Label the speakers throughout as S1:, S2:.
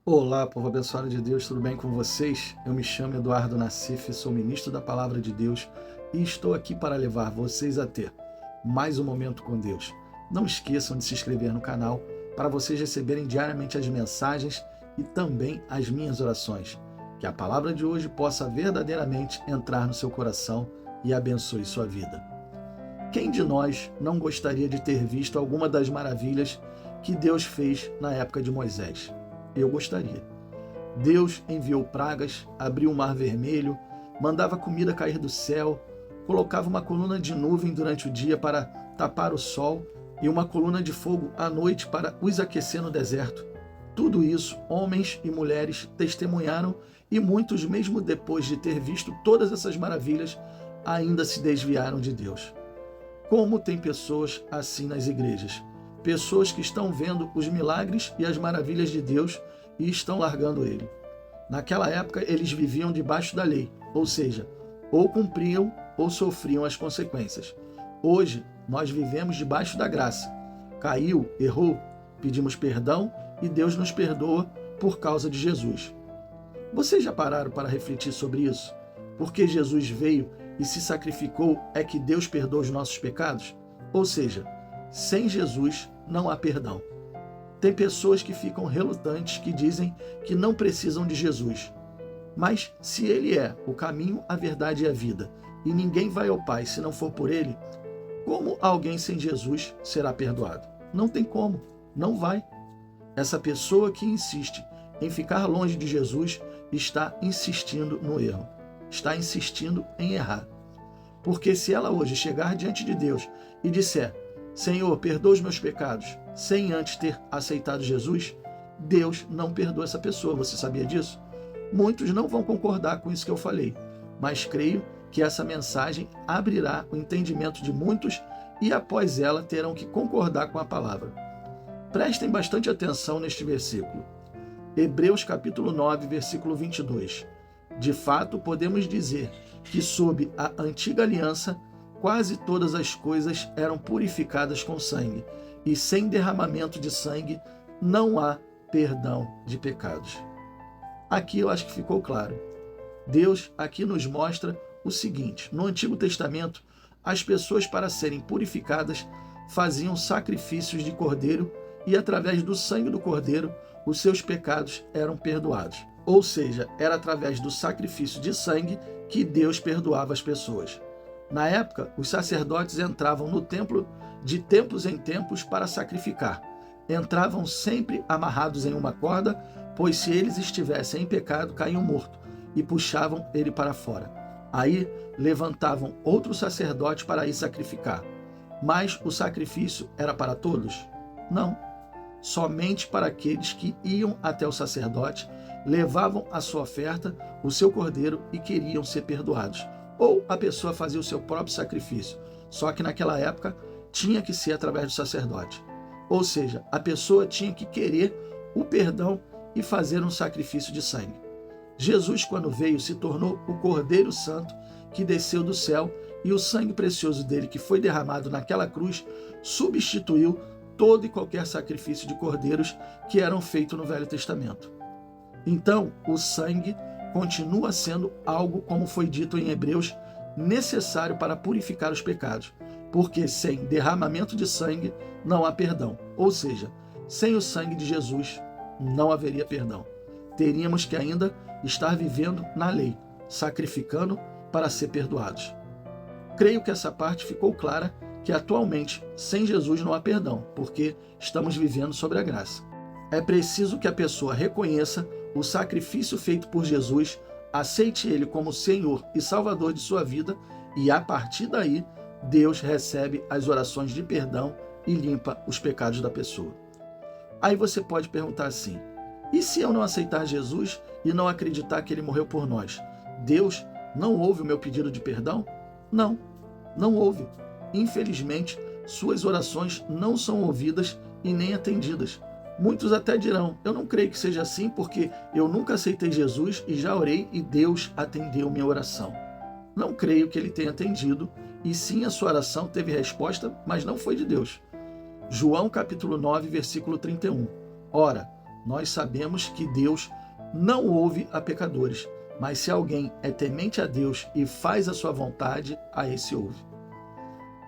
S1: Olá, povo abençoado de Deus, tudo bem com vocês? Eu me chamo Eduardo Nassif, sou ministro da Palavra de Deus e estou aqui para levar vocês a ter mais um momento com Deus. Não esqueçam de se inscrever no canal para vocês receberem diariamente as mensagens e também as minhas orações. Que a palavra de hoje possa verdadeiramente entrar no seu coração e abençoe sua vida. Quem de nós não gostaria de ter visto alguma das maravilhas que Deus fez na época de Moisés? Eu gostaria. Deus enviou pragas, abriu o mar vermelho, mandava comida cair do céu, colocava uma coluna de nuvem durante o dia para tapar o sol e uma coluna de fogo à noite para os aquecer no deserto. Tudo isso, homens e mulheres testemunharam e muitos, mesmo depois de ter visto todas essas maravilhas, ainda se desviaram de Deus. Como tem pessoas assim nas igrejas? Pessoas que estão vendo os milagres e as maravilhas de Deus e estão largando Ele. Naquela época, eles viviam debaixo da lei, ou seja, ou cumpriam ou sofriam as consequências. Hoje, nós vivemos debaixo da graça. Caiu, errou, pedimos perdão e Deus nos perdoa por causa de Jesus. Vocês já pararam para refletir sobre isso? Porque Jesus veio e se sacrificou é que Deus perdoa os nossos pecados? Ou seja, sem Jesus não há perdão. Tem pessoas que ficam relutantes, que dizem que não precisam de Jesus. Mas se Ele é o caminho, a verdade e a vida, e ninguém vai ao Pai se não for por Ele, como alguém sem Jesus será perdoado? Não tem como, não vai. Essa pessoa que insiste em ficar longe de Jesus está insistindo no erro, está insistindo em errar. Porque se ela hoje chegar diante de Deus e disser: Senhor, perdoa os meus pecados, sem antes ter aceitado Jesus, Deus não perdoa essa pessoa. Você sabia disso? Muitos não vão concordar com isso que eu falei, mas creio que essa mensagem abrirá o entendimento de muitos e após ela terão que concordar com a palavra. Prestem bastante atenção neste versículo. Hebreus capítulo 9, versículo 22. De fato, podemos dizer que sob a antiga aliança, quase todas as coisas eram purificadas com sangue, e sem derramamento de sangue não há perdão de pecados. Aqui eu acho que ficou claro. Deus aqui nos mostra o seguinte: no Antigo Testamento, as pessoas, para serem purificadas, faziam sacrifícios de cordeiro e através do sangue do cordeiro, os seus pecados eram perdoados. Ou seja, era através do sacrifício de sangue que Deus perdoava as pessoas. Na época, os sacerdotes entravam no templo de tempos em tempos para sacrificar. Entravam sempre amarrados em uma corda, pois se eles estivessem em pecado, caíam mortos, e puxavam ele para fora. Aí levantavam outro sacerdote para ir sacrificar. Mas o sacrifício era para todos? Não. Somente para aqueles que iam até o sacerdote, levavam a sua oferta, o seu cordeiro, e queriam ser perdoados. Ou a pessoa fazia o seu próprio sacrifício, só que naquela época tinha que ser através do sacerdote. Ou seja, a pessoa tinha que querer o perdão e fazer um sacrifício de sangue. Jesus, quando veio, se tornou o Cordeiro Santo que desceu do céu, e o sangue precioso dele, que foi derramado naquela cruz, substituiu todo e qualquer sacrifício de cordeiros que eram feitos no Velho Testamento. Então, o sangue continua sendo algo, como foi dito em Hebreus, necessário para purificar os pecados, porque sem derramamento de sangue não há perdão. Ou seja, sem o sangue de Jesus não haveria perdão. Teríamos que ainda estar vivendo na lei, sacrificando para ser perdoados. Creio que essa parte ficou clara, que atualmente sem Jesus não há perdão, porque estamos vivendo sobre a graça. É preciso que a pessoa reconheça o sacrifício feito por Jesus, aceite Ele como Senhor e Salvador de sua vida, e a partir daí, Deus recebe as orações de perdão e limpa os pecados da pessoa. Aí você pode perguntar assim: e se eu não aceitar Jesus e não acreditar que Ele morreu por nós? Deus não ouve o meu pedido de perdão? Não, não ouve. Infelizmente, suas orações não são ouvidas e nem atendidas. Muitos até dirão: eu não creio que seja assim porque eu nunca aceitei Jesus e já orei e Deus atendeu minha oração. Não creio que Ele tenha atendido, e sim, a sua oração teve resposta, mas não foi de Deus. João capítulo 9, versículo 31. Ora, nós sabemos que Deus não ouve a pecadores, mas se alguém é temente a Deus e faz a sua vontade, a esse ouve.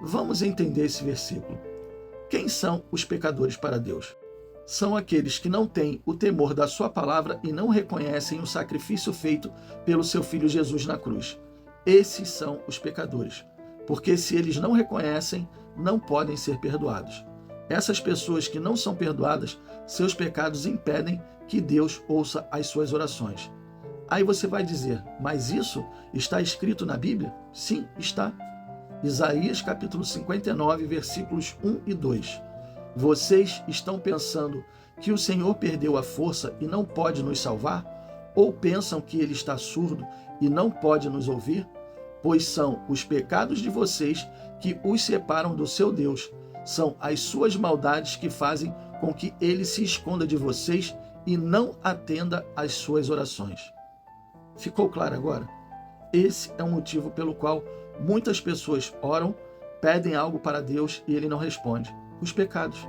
S1: Vamos entender esse versículo. Quem são os pecadores para Deus? São aqueles que não têm o temor da sua palavra e não reconhecem o sacrifício feito pelo seu Filho Jesus na cruz. Esses são os pecadores, porque se eles não reconhecem, não podem ser perdoados. Essas pessoas que não são perdoadas, seus pecados impedem que Deus ouça as suas orações. Aí você vai dizer, mas isso está escrito na Bíblia? Sim, está. Isaías capítulo 59, versículos 1 e 2. Vocês estão pensando que o Senhor perdeu a força e não pode nos salvar? Ou pensam que ele está surdo e não pode nos ouvir? Pois são os pecados de vocês que os separam do seu Deus. São as suas maldades que fazem com que ele se esconda de vocês e não atenda às suas orações. Ficou claro agora? Esse é o motivo pelo qual muitas pessoas oram, pedem algo para Deus e ele não responde. Os pecados.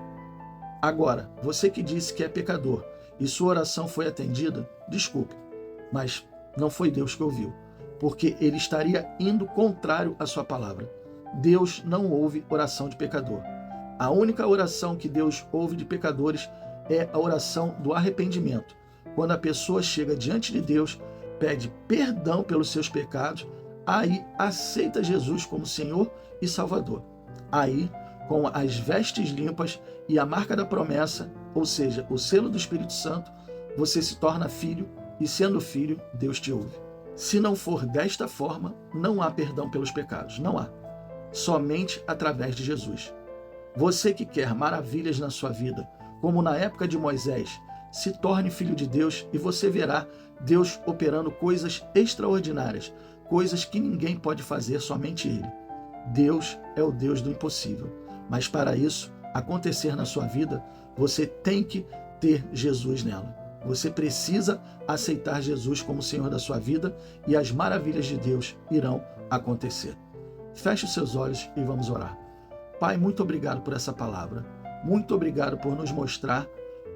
S1: Agora, você que disse que é pecador e sua oração foi atendida, desculpe, mas não foi Deus que ouviu, porque ele estaria indo contrário à sua palavra. Deus não ouve oração de pecador. A única oração que Deus ouve de pecadores é a oração do arrependimento. Quando a pessoa chega diante de Deus, pede perdão pelos seus pecados, aí aceita Jesus como Senhor e Salvador. Aí, com as vestes limpas e a marca da promessa, ou seja, o selo do Espírito Santo, você se torna filho e, sendo filho, Deus te ouve. Se não for desta forma, não há perdão pelos pecados, não há. Somente através de Jesus. Você que quer maravilhas na sua vida, como na época de Moisés, se torne filho de Deus e você verá Deus operando coisas extraordinárias, coisas que ninguém pode fazer, somente Ele. Deus é o Deus do impossível. Mas para isso acontecer na sua vida, você tem que ter Jesus nela. Você precisa aceitar Jesus como Senhor da sua vida e as maravilhas de Deus irão acontecer. Feche os seus olhos e vamos orar. Pai, muito obrigado por essa palavra. Muito obrigado por nos mostrar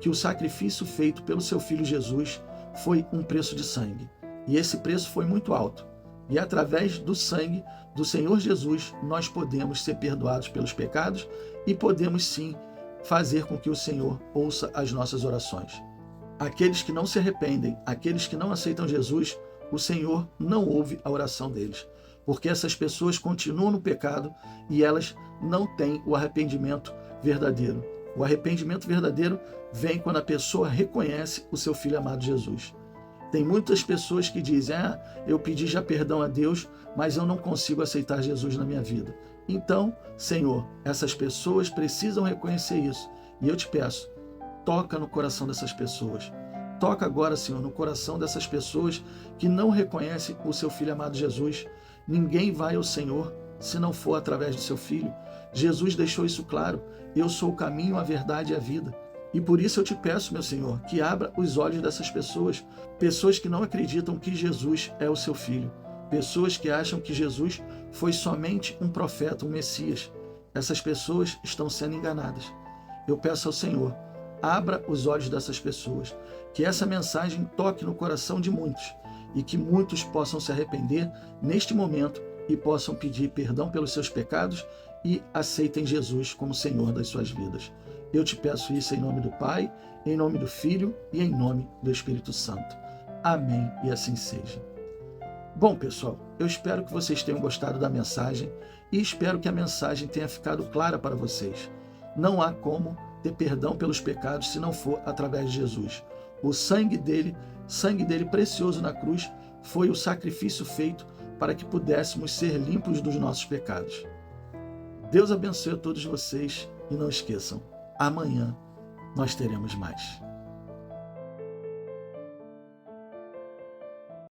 S1: que o sacrifício feito pelo seu Filho Jesus foi um preço de sangue. E esse preço foi muito alto. E através do sangue do Senhor Jesus, nós podemos ser perdoados pelos pecados e podemos sim fazer com que o Senhor ouça as nossas orações. Aqueles que não se arrependem, aqueles que não aceitam Jesus, o Senhor não ouve a oração deles, porque essas pessoas continuam no pecado e elas não têm o arrependimento verdadeiro. O arrependimento verdadeiro vem quando a pessoa reconhece o seu Filho amado Jesus. Tem muitas pessoas que dizem, eu pedi já perdão a Deus, mas eu não consigo aceitar Jesus na minha vida. Então, Senhor, essas pessoas precisam reconhecer isso. E eu te peço, toca no coração dessas pessoas. Toca agora, Senhor, no coração dessas pessoas que não reconhecem o seu Filho amado Jesus. Ninguém vai ao Senhor se não for através do seu Filho. Jesus deixou isso claro. Eu sou o caminho, a verdade e a vida. E por isso eu te peço, meu Senhor, que abra os olhos dessas pessoas, pessoas que não acreditam que Jesus é o seu Filho, pessoas que acham que Jesus foi somente um profeta, um Messias. Essas pessoas estão sendo enganadas. Eu peço ao Senhor, abra os olhos dessas pessoas, que essa mensagem toque no coração de muitos e que muitos possam se arrepender neste momento e possam pedir perdão pelos seus pecados e aceitem Jesus como Senhor das suas vidas. Eu te peço isso em nome do Pai, em nome do Filho e em nome do Espírito Santo. Amém e assim seja. Bom, pessoal, eu espero que vocês tenham gostado da mensagem e espero que a mensagem tenha ficado clara para vocês. Não há como ter perdão pelos pecados se não for através de Jesus. O sangue dele precioso na cruz, foi o sacrifício feito para que pudéssemos ser limpos dos nossos pecados. Deus abençoe a todos vocês e não esqueçam, amanhã nós teremos mais.